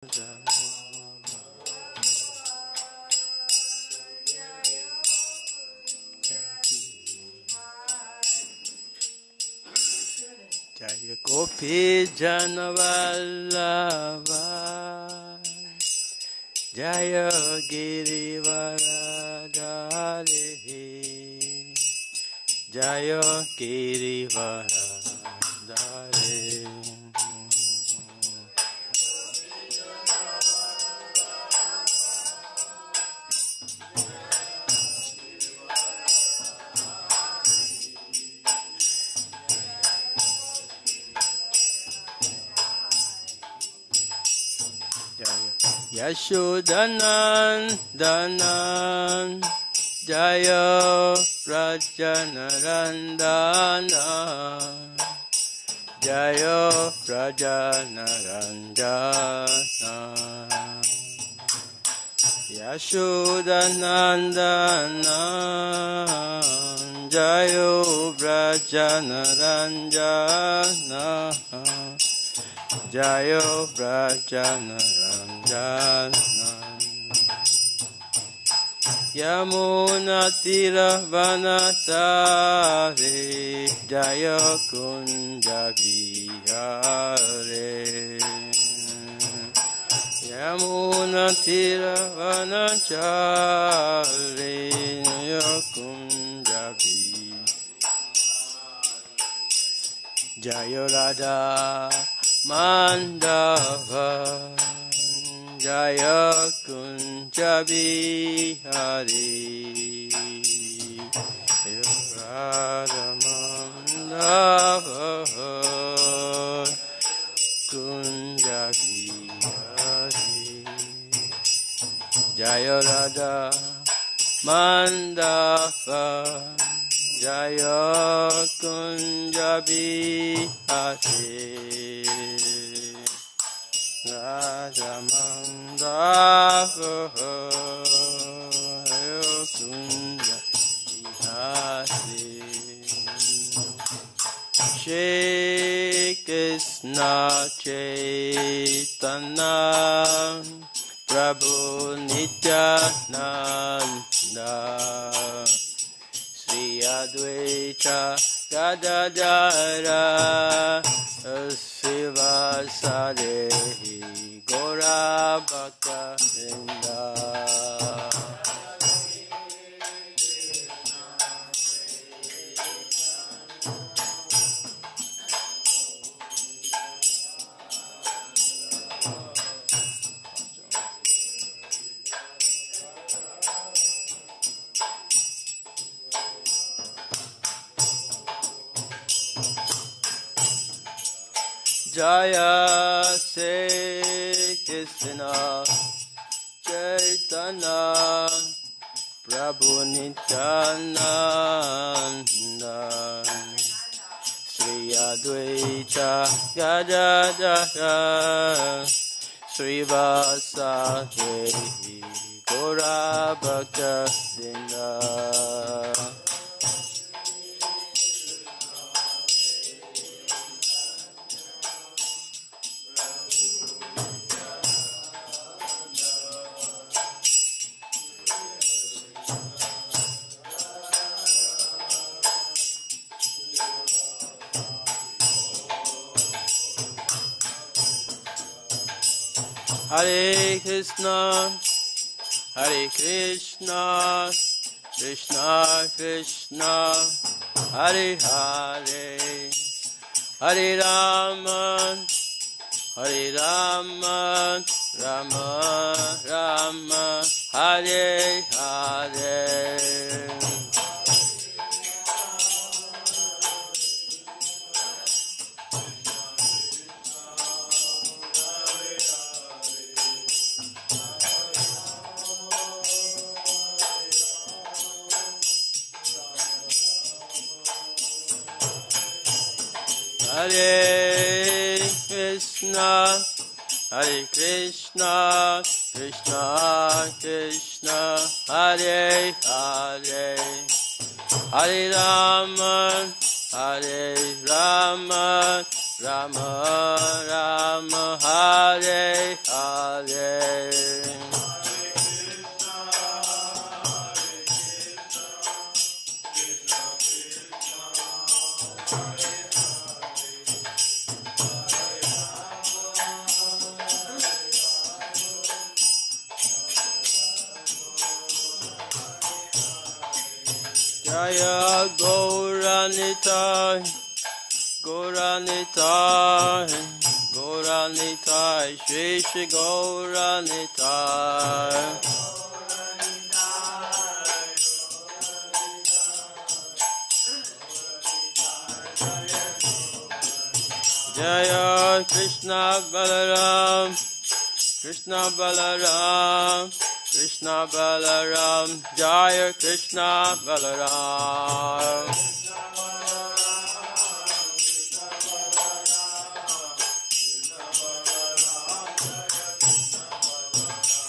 Jaya Gopi Janavallabha Jaya Girivaradhare Jaya Girivaradhare Yashodanan Jaya Rajanarandana Jaya Rajanarandana Yashodanandana Jaya Rajanarandana Jaya Brajanaranjana Yamuna Tiravanachari Jaya Kunjabihare Yamuna Tiravanachari Jaya Kunjabihare Jaya Radha Mandava Jaya Kunjabihari Radha Mandava Kunjabihari Jaya Radha Mandava Jaya Kunjabihari Radha Mandava Jaya Kunjabihari Shri Kṛṣṇa Chaitanya Prabhu Nityananda Sri Advaita Gadadara Srivasade Gora Bhakta Vrinda Jaya Shri Kṛṣṇa Chaitanya Prabhu Nityananda Sri Advaita Gadadara Srivasade Gora Bhakta Vrinda Hare Kṛṣṇa, Hare Kṛṣṇa, Kṛṣṇa Kṛṣṇa, Hare Hare, Hare Rama, Hare Rama, Rama Rama, Hare Hare. Hare Kṛṣṇa, Hare Kṛṣṇa, Kṛṣṇa Kṛṣṇa, Hare Hare, Hare Rama, Hare Rama, Rama Rama Hare Hare Jaya Gauranitai Gauranitai Gauranitai Shri Shri Gauranitai Jaya Krishna Balaram Krishna Balaram Krishna Balaram Jaya Krishna Balaram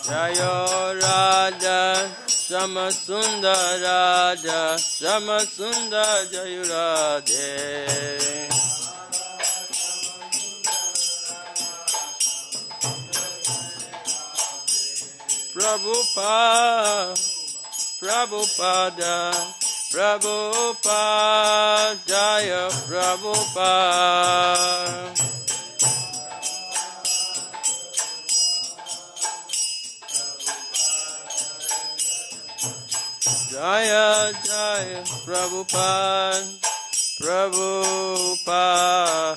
Jaya Radha Shama Sundar Radha Shama Sundar Jaya Radhe Prabhupada, Prabhupada, Prabhupada, Jaya Prabhupada. Jaya, Jaya Prabhupada, Prabhupada,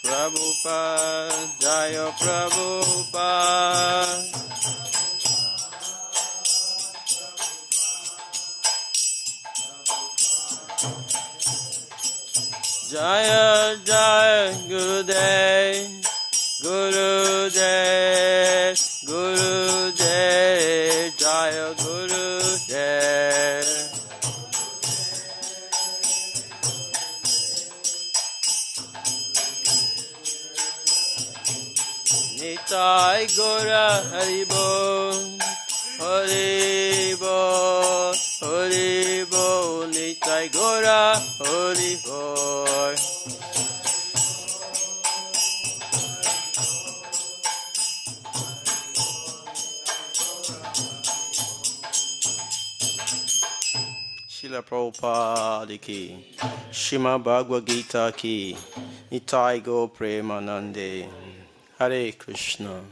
Prabhupada, Jaya Prabhupada. Jaya Jaya Gurudev Gurudev Gurudev Jaya Gurudev Nitai Gora Haribo Haribo Haribo Nitai Gora Haribo Srila Prabhupada ki, Srimad Bhagavad Gita ki, Nitai Go Premanande, Hare Krishna.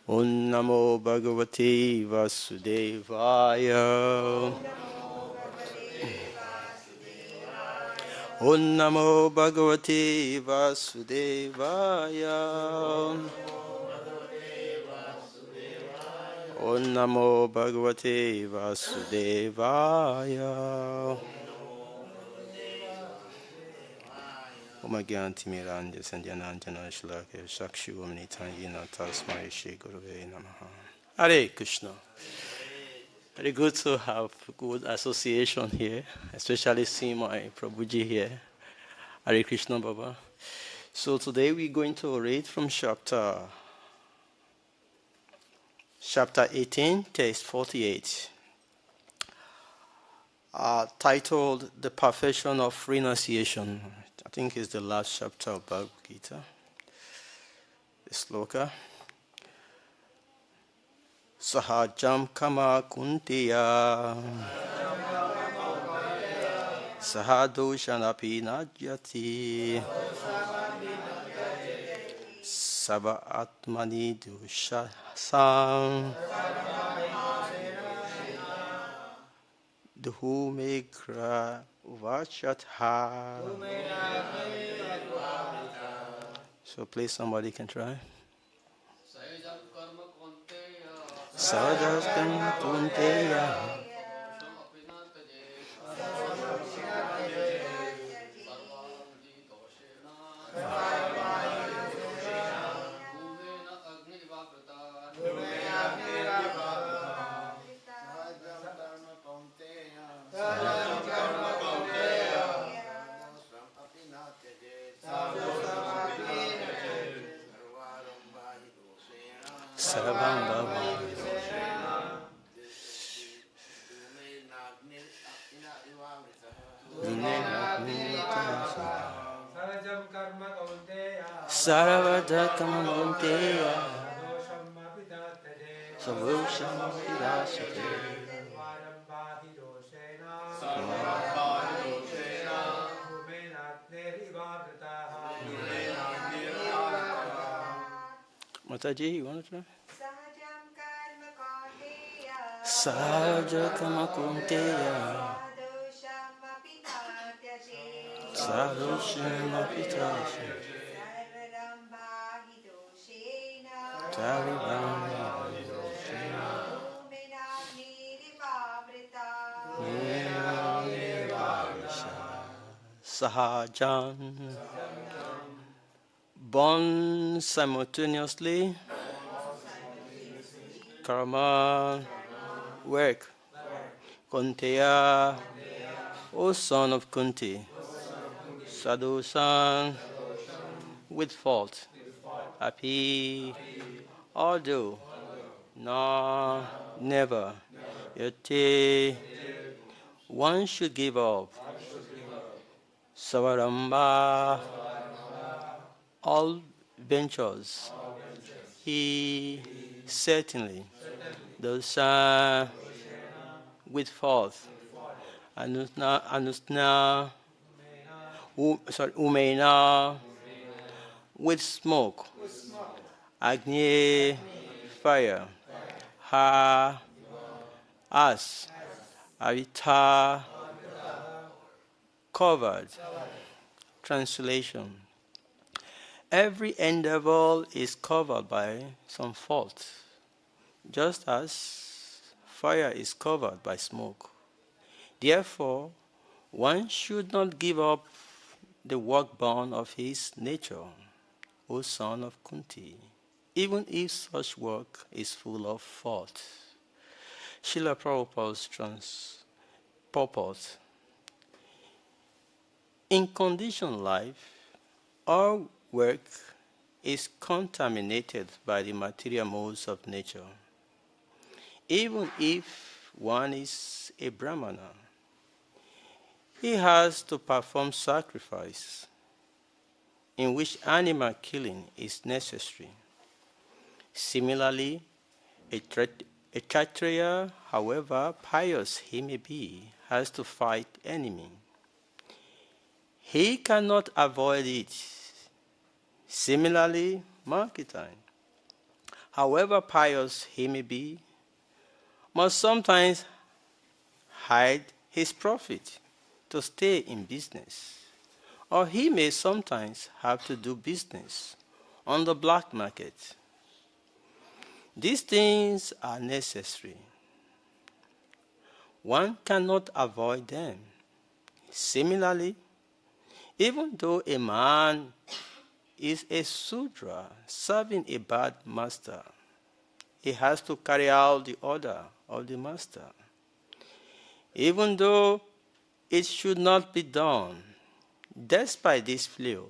Om Namo Bhagavate Vasudevaya. Om Namo Bhagavate Vasudevaya. Om Namo Bhagavate Vasudevaya. Om Gyanti Miranja Sandhyananjana Shlaka Sakshu Omnitayena Tasmai Shri Gurave Namaha. Hare Krishna. Very good to have good association here, especially seeing my Prabhuji here. Hare Krishna Baba. So today we're going to read from chapter 18, text 48. Titled The Perfection of Renunciation. I think it's the last chapter of Bhagavad Gita. The sloka. Saha-jam kama kaunteya saha-doṣam api najyati sarva-ārambhāḥ doṣeṇa dhūmenāgnir ivāvṛtāḥ. So please somebody can try. Saha-jaṁ kaunteya sarva-ārambhāḥ. Saha-jam karma sarva-ārambhāḥ kaunteya sa-doṣam Mataji, you want to try? Saha-jaṁ kaunteya sa-doṣam saha-jam. Born simultaneously, karma, work, kaunteya, O son of Kuntī, sa-doṣam, with fault, happy, although, no, never, yet, one should give up, sarvārambhā, all ventures, he certainly, doṣeṇa, with fault, dhūmenā, with smoke, agniḥ, fire, as, āvṛtāḥ, covered. Translation: every endeavor is covered by some fault, just as fire is covered by smoke. Therefore, one should not give up the work-bound of his nature, O son of Kuntī, even if such work is full of fault. Srila Prabhupada's Purport. In conditioned life, all work is contaminated by the material modes of nature. Even if one is a brāhmaṇa, he has to perform sacrifice, in which animal killing is necessary. Similarly, a kṣatriya, however pious he may be, has to fight enemy. He cannot avoid it. Similarly, wintertime, however pious he may be, must sometimes hide his profit to stay in business, or he may sometimes have to do business on the black market. These things are necessary. One cannot avoid them. Similarly, even though a man is a Sudra serving a bad master, he has to carry out the order of the master. Even though it should not be done, despite these flaws,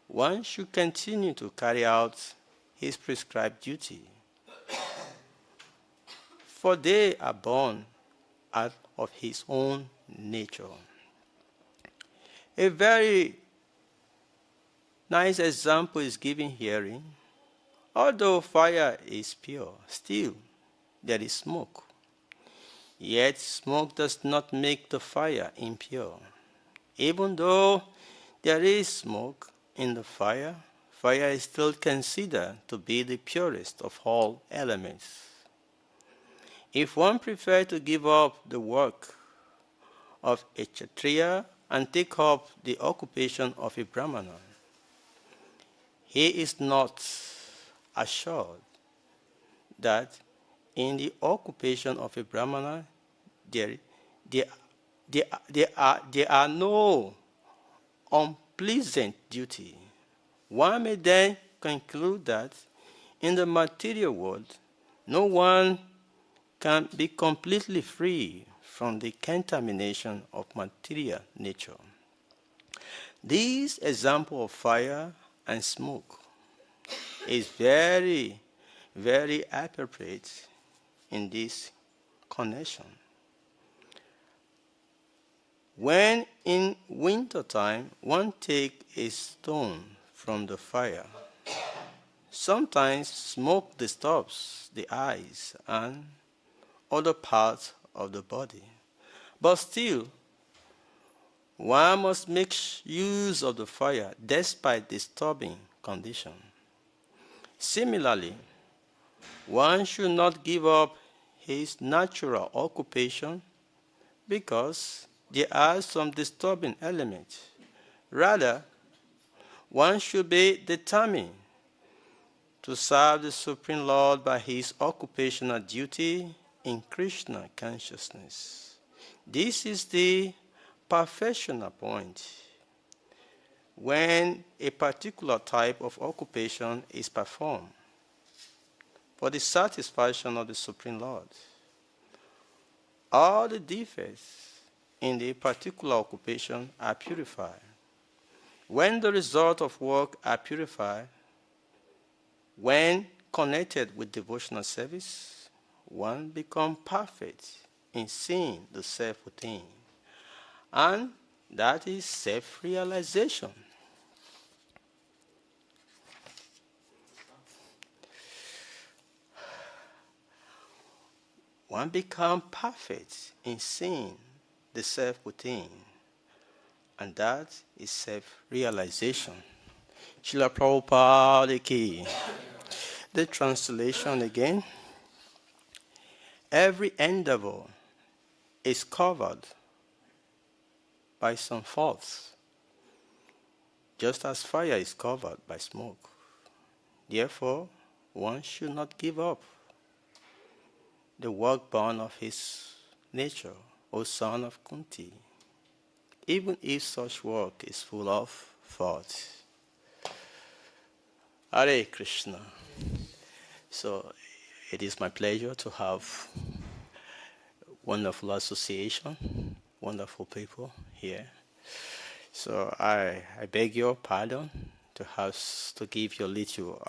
one should continue to carry out his prescribed duty, for they are born out of his own nature. A very nice example is given herein. Although fire is pure, still there is smoke. Yet smoke does not make the fire impure. Even though there is smoke in the fire, fire is still considered to be the purest of all elements. If one prefers to give up the work of a kṣatriya and take up the occupation of a brāhmaṇa, he is not assured that in the occupation of a brāhmaṇa there are no unpleasant duty. One may then conclude that in the material world, no one can be completely free from the contamination of material nature. This example of fire and smoke is very, very appropriate in this connection. When in wintertime one takes a stone from the fire. Sometimes smoke disturbs the eyes and other parts of the body. But still, one must make use of the fire despite disturbing condition. Similarly, one should not give up his natural occupation because there are some disturbing elements. Rather, one should be determined to serve the Supreme Lord by his occupational duty in Kṛṣṇa consciousness. This is the perfectional point. When a particular type of occupation is performed for the satisfaction of the Supreme Lord, all the defects in the particular occupation are purified. When the result of work are purified, when connected with devotional service, one becomes perfect in seeing the self within, and that is self-realization. One becomes perfect in seeing the self within, and that is self-realization. Srila Prabhupada ki. The translation again. Every endeavor is covered by some faults, just as fire is covered by smoke. Therefore, one should not give up the work born of his nature, O son of Kuntī, even if such work is full of faults. Hare Kṛṣṇa. So it is my pleasure to have wonderful association, wonderful people here. So I beg your pardon to give you little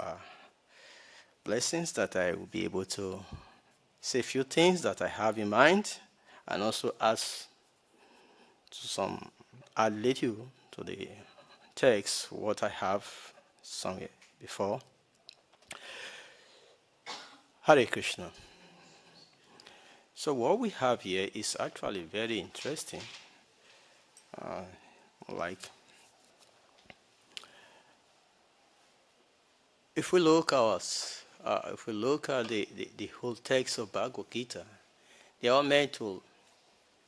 blessings that I will be able to say a few things that I have in mind, and also add little to the text what I have somewhere before. Hare Kṛṣṇa. So what we have here is actually very interesting. If we look at the whole text of Bhagavad Gita, they are meant to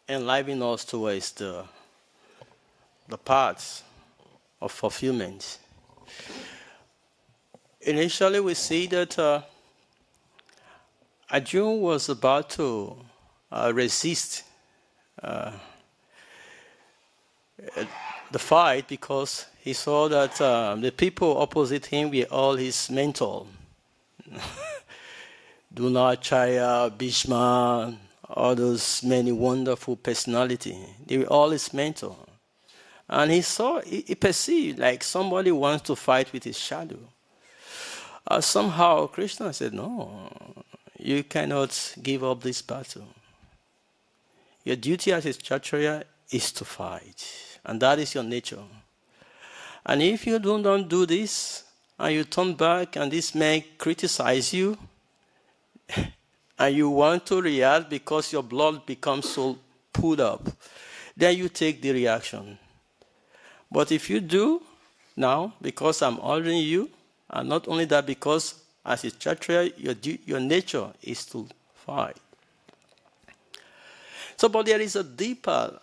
enliven us towards the paths of fulfillment. Initially, we see that Arjuna was about to resist the fight because he saw that the people opposite him were all his mentor. Dronacharya, Bhishma, all those many wonderful personalities. They were all his mentor. And he perceived like somebody wants to fight with his shadow. Somehow Kṛṣṇa said, no, you cannot give up this battle. Your duty as a kṣatriya is to fight. And that is your nature. And if you don't do this, and you turn back and this may criticize you, and you want to react because your blood becomes so pulled up, then you take the reaction. But if you do now, because I'm ordering you, and not only that, because as a kṣatriya, your nature is to fight. So, but there is a deeper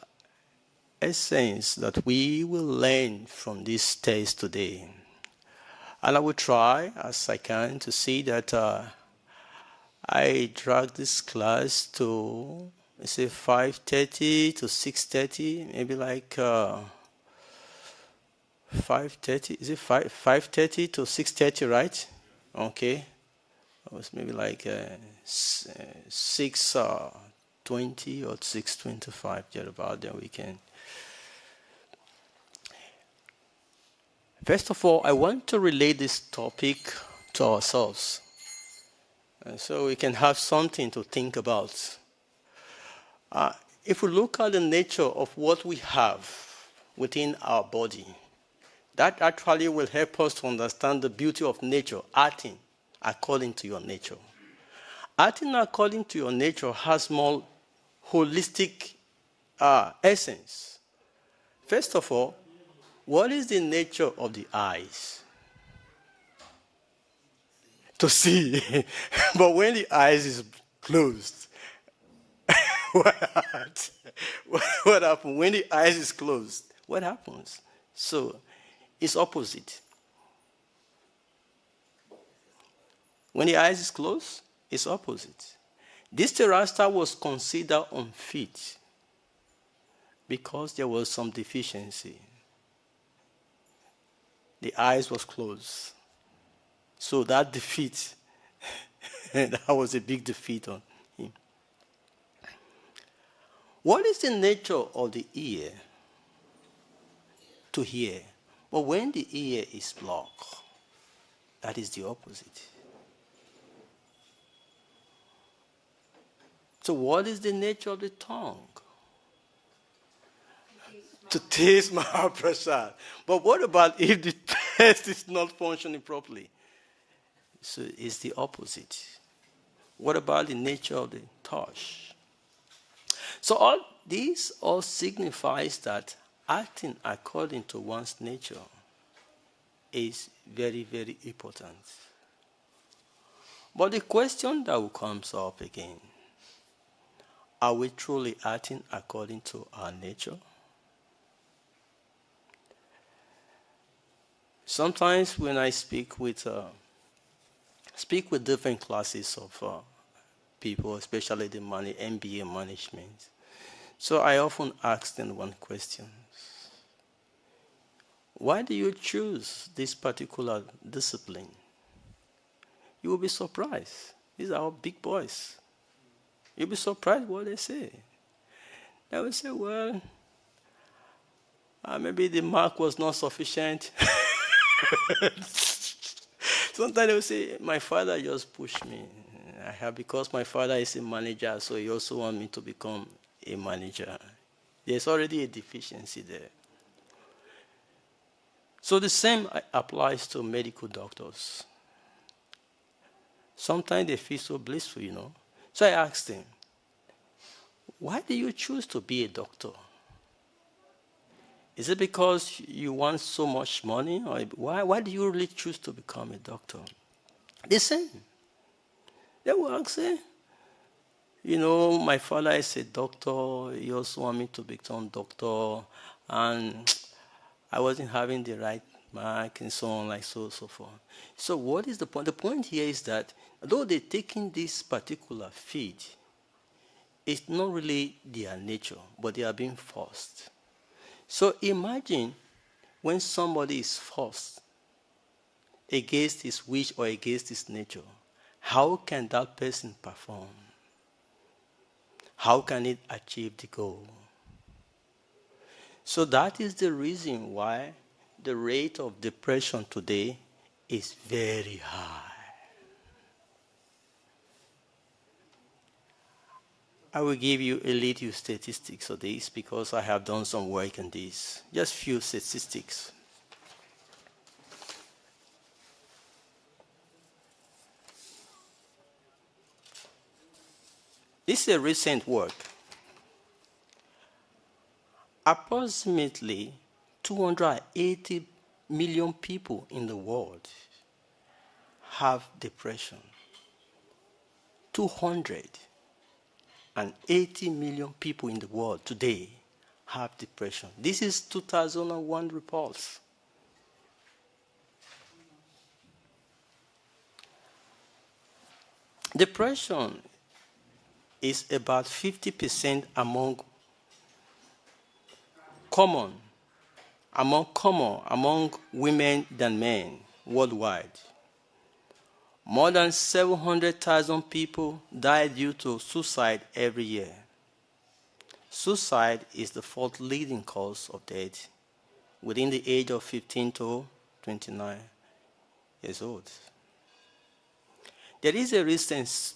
essence that we will learn from this text today. And I will try as I can to see that I drag this class to, let's say, 5:30 to 6:30, maybe like 5:30. Is it 5:30 to 6:30, right? Okay. It was maybe like 6:20 or 6:25, thereabout. Then we can. First of all, I want to relate this topic to ourselves, and so we can have something to think about. If we look at the nature of what we have within our body, That actually will help us to understand the beauty of nature, acting according to your nature. Acting according to your nature has more holistic essence. First of all, what is the nature of the eyes? To see. But when the eyes is closed, what happens? When the eyes is closed, what happens? So, it's opposite. When the eyes is closed, it's opposite. This terrestrial was considered unfit because there was some deficiency. The eyes was closed. So that defeat, that was a big defeat on him. What is the nature of the ear? To hear. But when the ear is blocked, that is the opposite. So what is the nature of the tongue? To taste Mahaprasad. But what about if the taste is not functioning properly? So it's the opposite. What about the nature of the touch? So all these all signifies that acting according to one's nature is very, very important. But the question that comes up again, are we truly acting according to our nature? Sometimes when I speak with different classes of people, especially the MBA management, so I often ask them one question. Why do you choose this particular discipline? You will be surprised. These are all big boys. You'll be surprised what they say. They will say, well, maybe the mark was not sufficient. Sometimes they will say, my father just pushed me. Because my father is a manager, so he also wants me to become a manager. There's already a deficiency there. So the same applies to medical doctors. Sometimes they feel so blissful, you know. So I asked them, why do you choose to be a doctor? Is it because you want so much money? Or why do you really choose to become a doctor? The same. They will ask, you know, my father is a doctor. He also want me to become a doctor. And I wasn't having the right mark and so on, like so forth. So what is the point? The point here is that though they're taking this particular field, it's not really their nature, but they are being forced. So imagine when somebody is forced against his wish or against his nature, how can that person perform? How can it achieve the goal? So that is the reason why the rate of depression today is very high. I will give you a little statistics of this because I have done some work on this. Just few statistics. This is a recent work. Approximately 280 million people in the world have depression. 280 million people in the world today have depression. This is 2001 reports. Depression is about 50% among women than men worldwide. More than 700,000 people die due to suicide every year. Suicide is the fourth leading cause of death within the age of 15 to 29 years old. There is a recent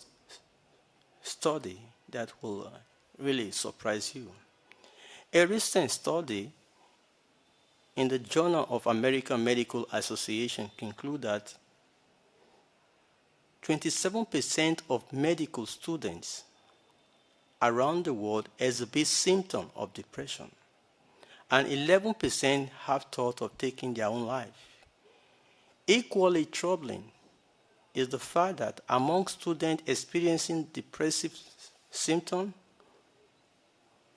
study that will really surprise you. A recent study in the Journal of American Medical Association conclude that 27% of medical students around the world exhibit symptoms of depression, and 11% have thought of taking their own life. Equally troubling is the fact that among students experiencing depressive symptoms,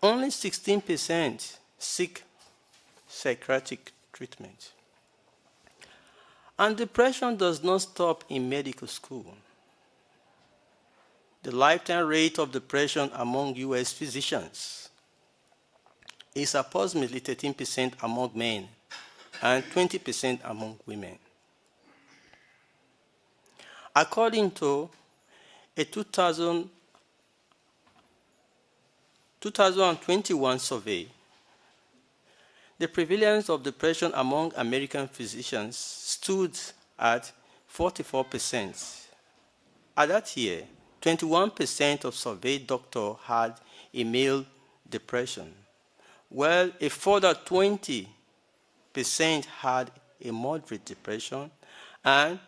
only 16% seek psychiatric treatment. And depression does not stop in medical school. The lifetime rate of depression among U.S. physicians is approximately 13% among men and 20% among women. According to a 2021 survey, the prevalence of depression among American physicians stood at 44%. At that year, 21% of surveyed doctors had a male depression, while a further 20% had a moderate depression, and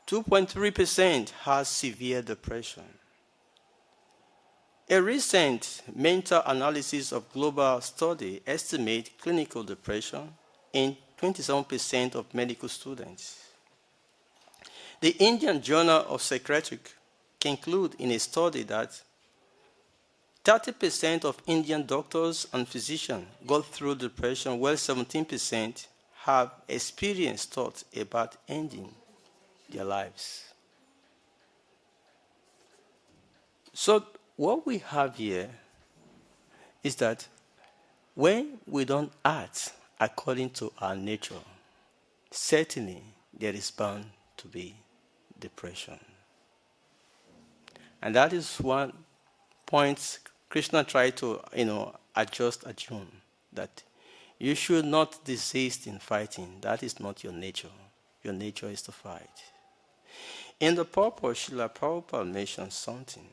2.3% had severe depression. A recent meta-analysis of global study estimates clinical depression in 27% of medical students. The Indian Journal of Psychiatry concludes in a study that 30% of Indian doctors and physicians go through depression, while 17% have experienced thoughts about ending their lives. So what we have here is that when we don't act according to our nature, certainly there is bound to be depression. And that is one point Kṛṣṇa tried to, adjust Arjuna, that you should not desist in fighting. That is not your nature. Your nature is to fight. In the Purport, Srila Prabhupada mentions something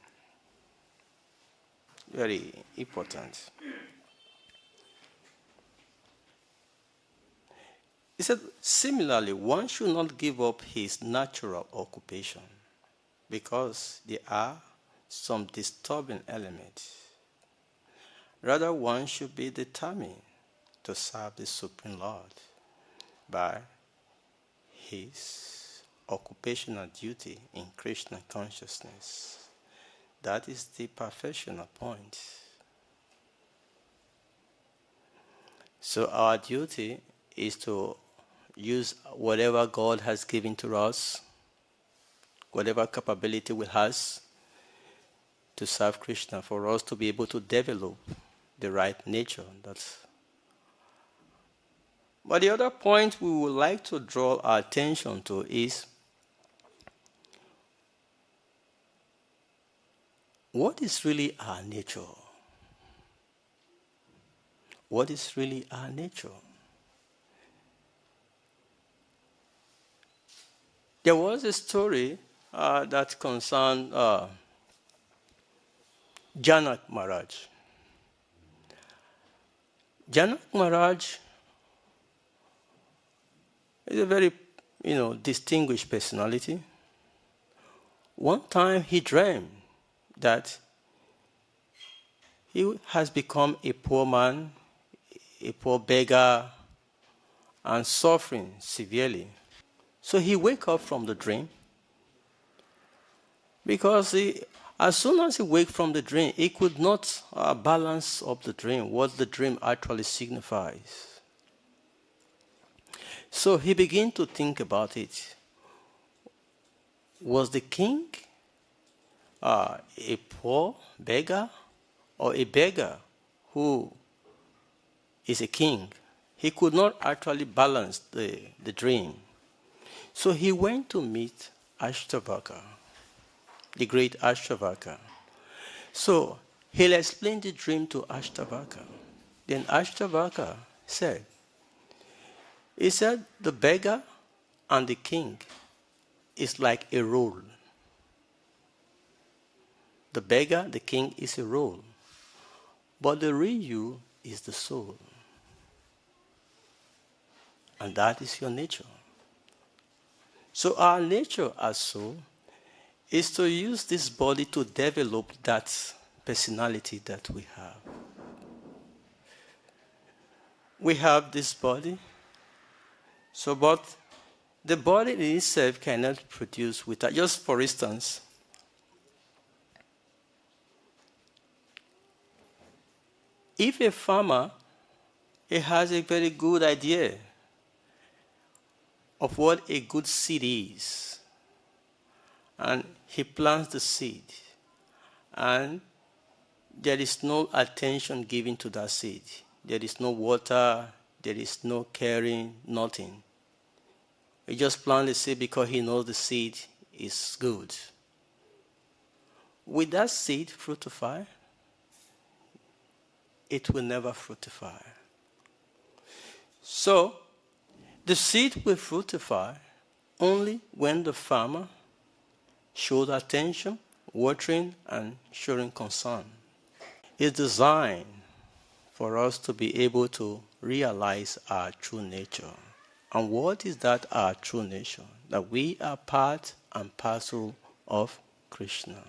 very important. He said, similarly, one should not give up his natural occupation because there are some disturbing elements. Rather, one should be determined to serve the Supreme Lord by his occupational duty in Kṛṣṇa consciousness. That is the perfectional point. So our duty is to use whatever God has given to us, whatever capability we have, to serve Kṛṣṇa, for us to be able to develop the right nature. But the other point we would like to draw our attention to is, what is really our nature? What is really our nature? There was a story that concerned Janak Maharaj. Janak Maharaj is a very, distinguished personality. One time he dreamed that he has become a poor man, a poor beggar, and suffering severely. So he woke up from the dream, because as soon as he woke from the dream, he could not balance up the dream, what the dream actually signifies. So he began to think about it. Was the king a poor beggar, or a beggar who is a king? He could not actually balance the dream. So he went to meet Ashtavakra, the great Ashtavakra. So he'll explain the dream to Ashtavakra. Then Ashtavakra said, the beggar and the king is like a role. The beggar, the king is a role. But the real you is the soul. And that is your nature. So our nature as soul is to use this body to develop that personality that we have. We have this body, but the body in itself cannot produce without. Just for instance, if a farmer has a very good idea of what a good seed is, and he plants the seed, and there is no attention given to that seed. There is no water, there is no caring, nothing. He just plants the seed because he knows the seed is good. Will that seed fructify? It will never fructify. So, the seed will fructify only when the farmer shows attention, watering, and showing concern. It's designed for us to be able to realize our true nature. And what is that, our true nature? That we are part and parcel of Kṛṣṇa.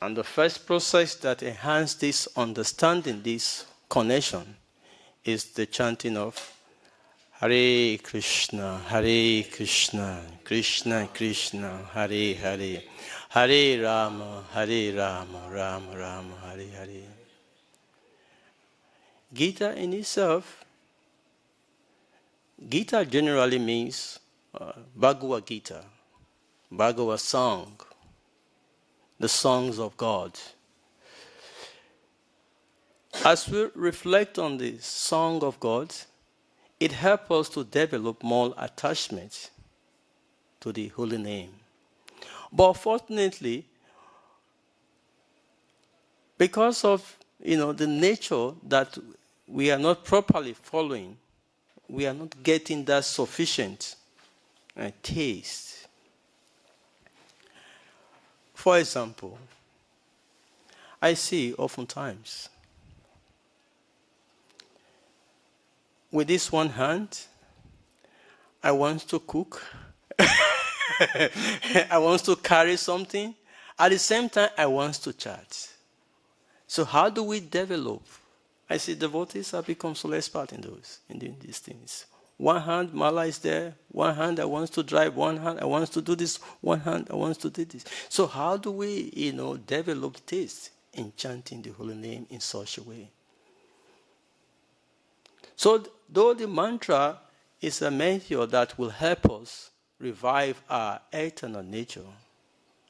And the first process that enhances this understanding, this connection, is the chanting of Hare Kṛṣṇa, Hare Kṛṣṇa, Kṛṣṇa Kṛṣṇa, Hare Hare, Hare Rama, Hare Rama, Rama Rama, Hare Hare. Gita in itself, Gita generally means Bhagavad Gita, Bhagavad song, the songs of God. As we reflect on the song of God, it helps us to develop more attachment to the holy name. But fortunately, because of the nature that we are not properly following, we are not getting that sufficient taste. For example, I see oftentimes with this one hand, I want to cook. I want to carry something. At the same time, I want to chat. So how do we develop? I see devotees have become so expert in doing these things. One hand, Mala is there. One hand, I want to drive. One hand, I want to do this. One hand, I want to do this. So how do we, develop taste in chanting the holy name in such a way? So though the mantra is a method that will help us revive our eternal nature,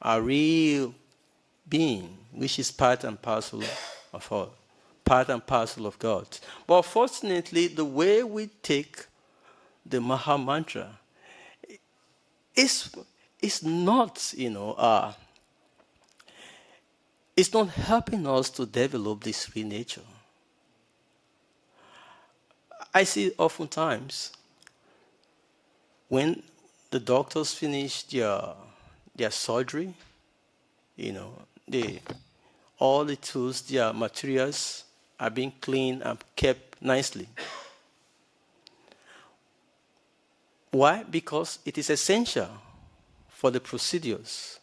our real being, which is part and parcel of all, part and parcel of God. But fortunately, the way we take the Maha Mantra is not, it's not helping us to develop this real nature. I see oftentimes when the doctors finish their surgery, all the tools, their materials are being cleaned and kept nicely. Why? Because it is essential for the procedures.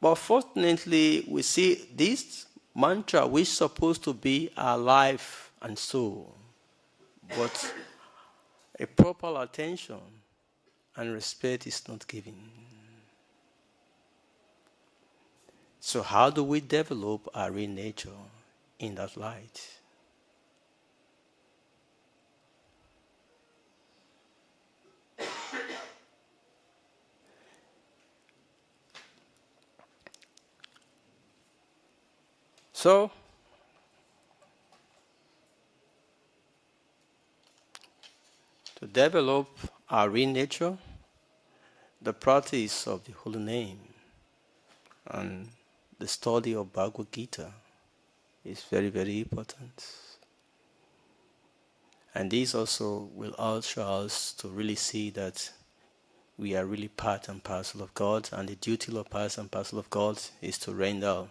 But fortunately, we see this mantra, which is supposed to be our life and soul, but a proper attention and respect is not given. So how do we develop our real nature in that light? So, to develop our real nature, the practice of the holy name and the study of Bhagavad Gita is very, very important. And this also will usher us to really see that we are really part and parcel of God, and the duty of part and parcel of God is to render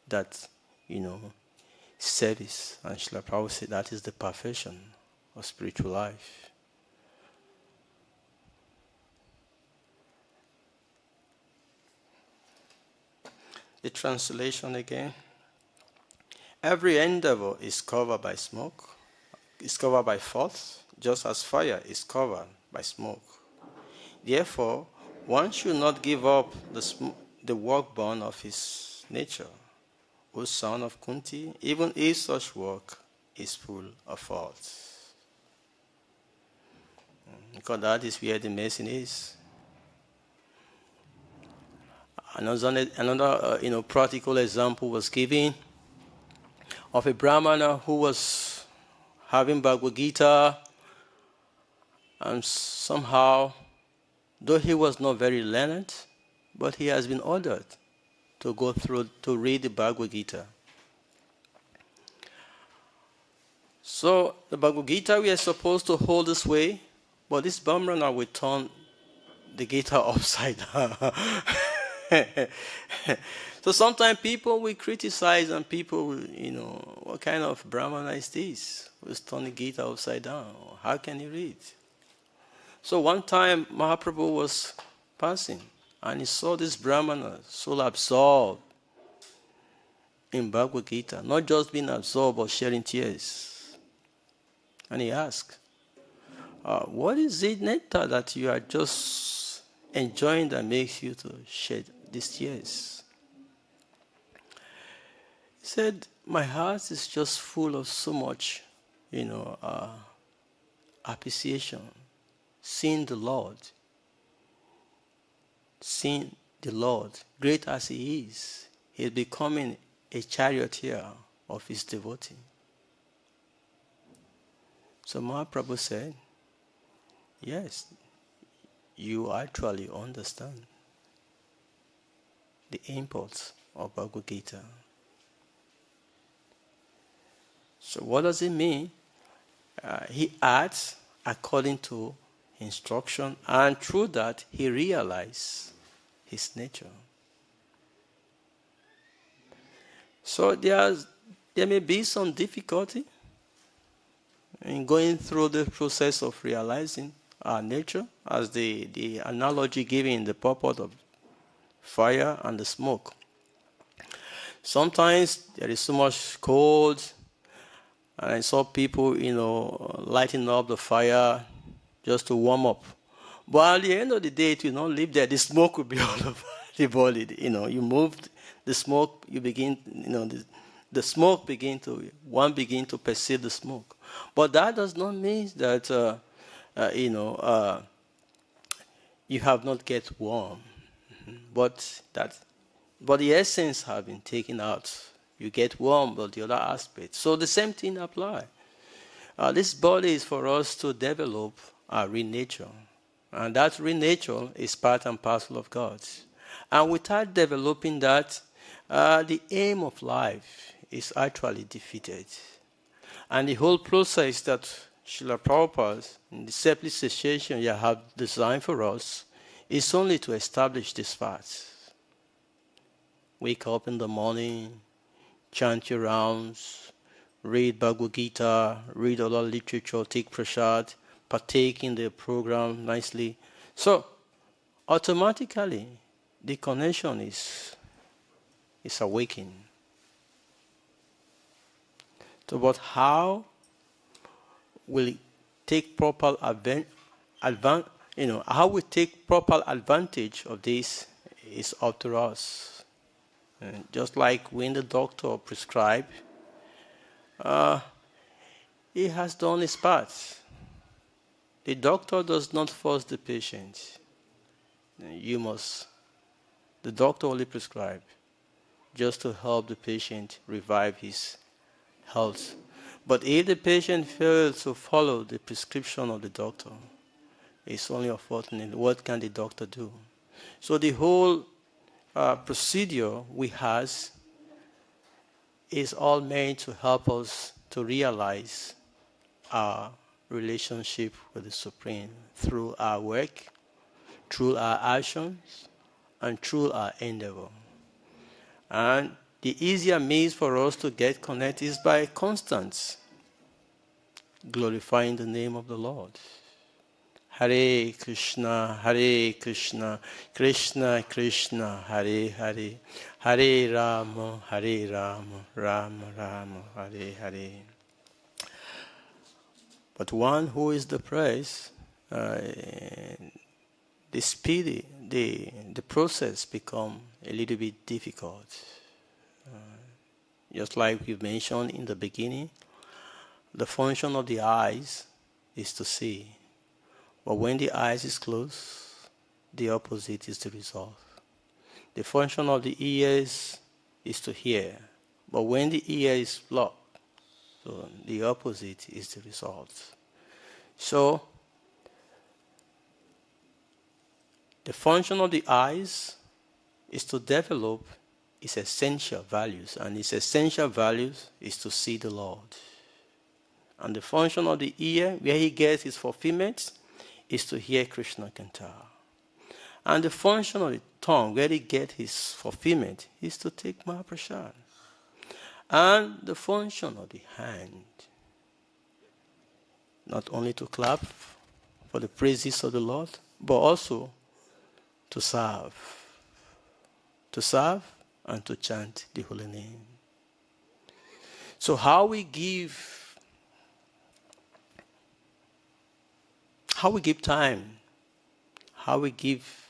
that, service. And Srila Prabhupada said that is the perfection of spiritual life. The translation again. Every endeavor is covered by smoke, is covered by faults, just as fire is covered by smoke. Therefore, one should not give up the work born of his nature. O son of Kuntī, even if such work is full of faults. Because that is where the medicine is. Another practical example was given of a brāhmaṇa who was having Bhagavad Gita, and somehow, though he was not very learned, but he has been ordered to go through to read the Bhagavad Gita. So the Bhagavad Gita we are supposed to hold this way, but this brāhmaṇa will turn the Gita upside down. So sometimes people will criticize, and people will, what kind of brāhmaṇa is this? Who's turning the Gita upside down? How can he read? So one time Mahaprabhu was passing, and he saw this brāhmaṇa so absorbed in Bhagavad Gita, not just being absorbed but shedding tears. And he asked, what is it, nectar, that you are just enjoying that makes you to shed these tears? He said, my heart is just full of so much, appreciation, seeing the Lord, great as he is becoming a charioteer of his devotee. So Mahaprabhu said, yes, you actually understand the import of Bhagavad Gita. So what does it mean? He acts according to instruction, and through that he realized his nature. So there may be some difficulty in going through the process of realizing our nature, as the analogy given in the purport of fire and the smoke. Sometimes there is so much cold, and I saw people, lighting up the fire just to warm up. But at the end of the day, it will not live there. The smoke will be all over the body. You moved the smoke, you begin, the smoke one begin to perceive the smoke. But that does not mean that, you have not get warm. But the essence have been taken out. You get warm, but the other aspect. So the same thing applies. This body is for us to develop our real nature. And that real nature is part and parcel of God. And without developing that, the aim of life is actually defeated. And the whole process that Srila Prabhupada, in the separate cessation you have designed for us, is only to establish this fact. Wake up in the morning, chant your rounds, read Bhagavad Gita, read other literature, take prasad, partake in the program nicely. So, automatically, the connection is awakened. So, but how will it take proper how we take proper advantage of this is up to us. And just like when the doctor prescribes, he has done his part. The doctor does not force the patient. The doctor only prescribes just to help the patient revive his health. But if the patient fails to follow the prescription of the doctor, it's only unfortunate. What can the doctor do? So the whole procedure we have is all meant to help us to realize our relationship with the Supreme through our work, through our actions, and through our endeavor. And the easier means for us to get connected is by constant glorifying the name of the Lord. Hare Kṛṣṇa, Hare Kṛṣṇa, Kṛṣṇa Kṛṣṇa, Hare Hare, Hare Rama, Hare Rama, Rama Rama, Hare Hare. But one who is depressed, the process become a little bit difficult. Just like we mentioned in the beginning, the function of the eyes is to see. But when the eyes is closed, the opposite is the result. The function of the ears is to hear. But when the ear is blocked, so the opposite is the result. So, the function of the eyes is to develop its essential values. And its essential values is to see the Lord. And the function of the ear, where he gets his fulfillment, is to hear Kṛṣṇa Kanta. And the function of the tongue, where he gets his fulfillment, is to take Mahaprasad. And the function of the hand, not only to clap for the praises of the Lord, but also to serve. To serve and to chant the holy name. So how we give time, how we give,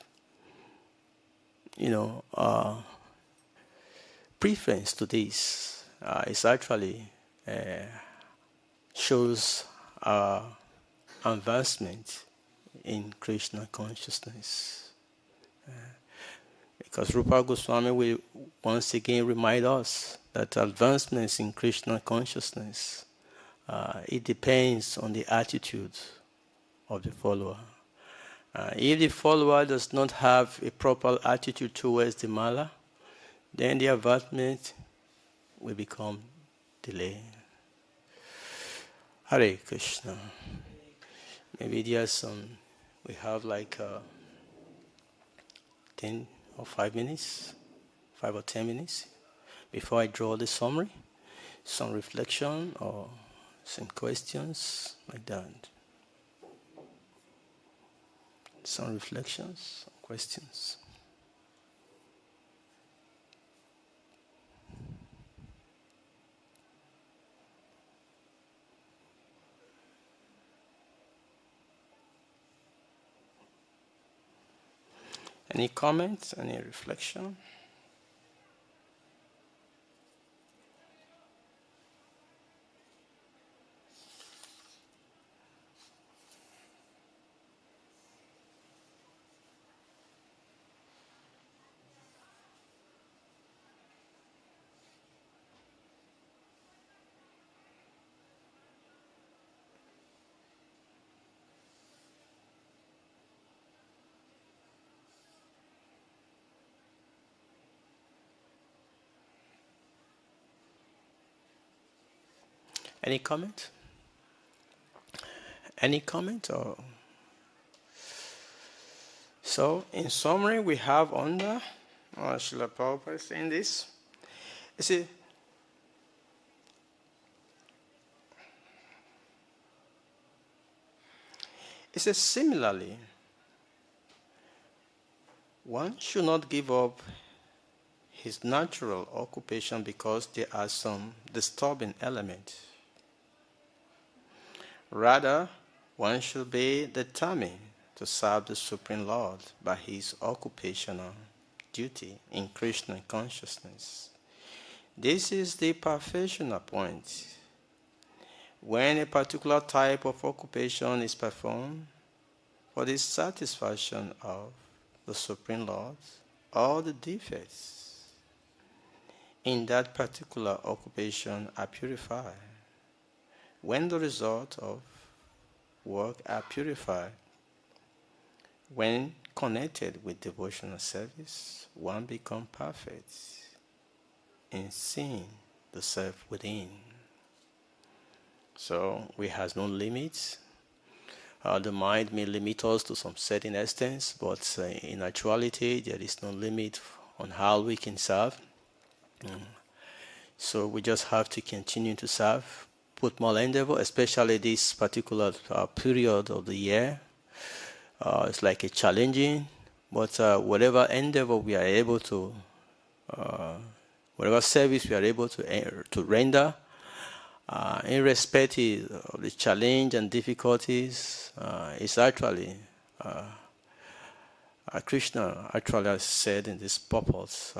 preference to this, is actually shows our advancement in Krishna consciousness. Because Rupa Goswami will once again remind us that advancements in Krishna consciousness, it depends on the attitude of the follower. If the follower does not have a proper attitude towards the mala, then the advancement will become delayed. Hare Krishna. Maybe there's we have like 10 or 5 minutes, 5 or 10 minutes, before I draw the summary, some reflection or some questions like that. Some reflections, some questions. Any comments, any reflection? Any comment? Any comment? Or so, in summary, we have under Srila Prabhupada saying this. You see, it says similarly, one should not give up his natural occupation because there are some disturbing elements. Rather, one should be determined to serve the Supreme Lord by his occupational duty in Krishna consciousness. This is the perfectional point. When a particular type of occupation is performed for the satisfaction of the Supreme Lord, all the defects in that particular occupation are purified. When the result of work are purified, when connected with devotional service, one becomes perfect in seeing the self within. So we have no limits. The mind may limit us to some certain extent, but in actuality there is no limit on how we can serve. So we just have to continue to serve, put more endeavor, especially this particular period of the year. It's like a challenging, but whatever endeavor we are able to, whatever service we are able to render, irrespective of the challenge and difficulties, it's actually Kṛṣṇa actually has said in this purport,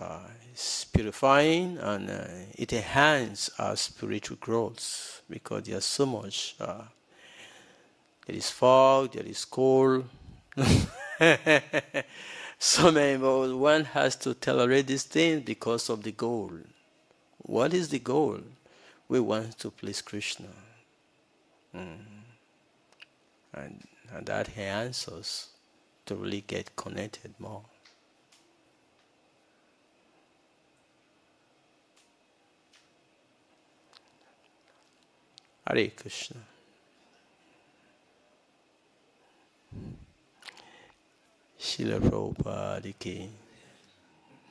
it's purifying and it enhances our spiritual growth, because there's so much. There is fog, there is cold. So many, but one has to tolerate these things because of the goal. What is the goal? We want to please Kṛṣṇa. And that enhances us to really get connected more. Hare Kṛṣṇa. Srila Prabhupada ki